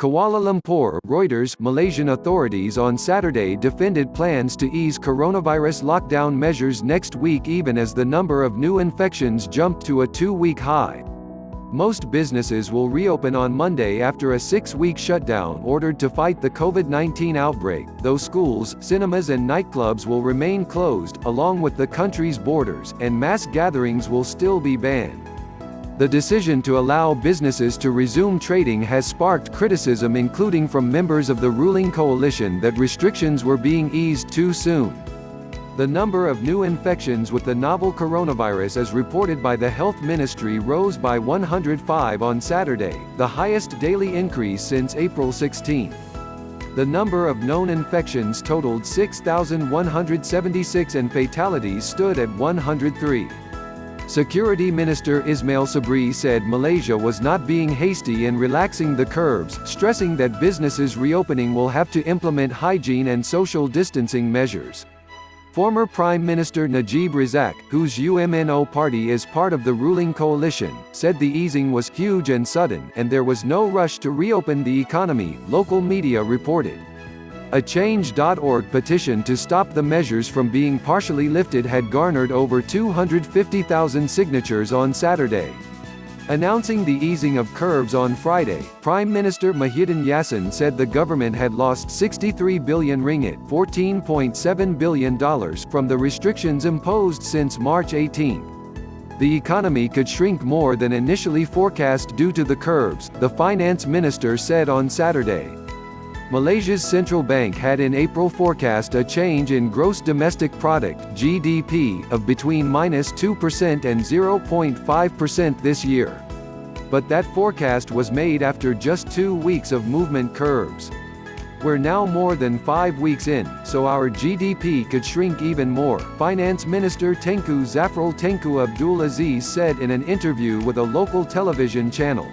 Kuala Lumpur, Reuters. Malaysian authorities on Saturday defended plans to ease coronavirus lockdown measures next week even as the number of new infections jumped to a 2-week high. Most businesses will reopen on Monday after a 6-week shutdown ordered to fight the COVID-19 outbreak, though schools, cinemas and nightclubs will remain closed, along with the country's borders, and mass gatherings will still be banned. The decision to allow businesses to resume trading has sparked criticism including from members of the ruling coalition that restrictions were being eased too soon. The number of new infections with the novel coronavirus as reported by the Health Ministry rose by 105 on Saturday, the highest daily increase since April 16. The number of known infections totaled 6,176 and fatalities stood at 103. Security Minister Ismail Sabri said Malaysia was not being hasty in relaxing the curbs, stressing that businesses reopening will have to implement hygiene and social distancing measures. Former Prime Minister Najib Razak, whose UMNO party is part of the ruling coalition, said the easing was huge and sudden, and there was no rush to reopen the economy, local media reported. A Change.org petition to stop the measures from being partially lifted had garnered over 250,000 signatures on Saturday. Announcing the easing of curbs on Friday, Prime Minister Muhyiddin Yassin said the government had lost 63 billion ringgit $14.7 billion from the restrictions imposed since March 18. The economy could shrink more than initially forecast due to the curbs, the finance minister said on Saturday. Malaysia's central bank had in April forecast a change in gross domestic product (GDP) of between -2% and 0.5% this year. But that forecast was made after just 2 weeks of movement curbs. We're now more than 5 weeks in, so our GDP could shrink even more, Finance Minister Tengku Zafrul Tengku Abdul Aziz said in an interview with a local television channel.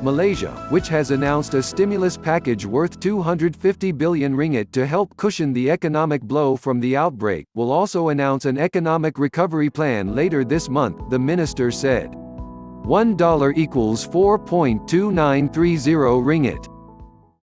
Malaysia, which has announced a stimulus package worth 250 billion ringgit to help cushion the economic blow from the outbreak, will also announce an economic recovery plan later this month, the minister said. $1 equals 4.2930 ringgit.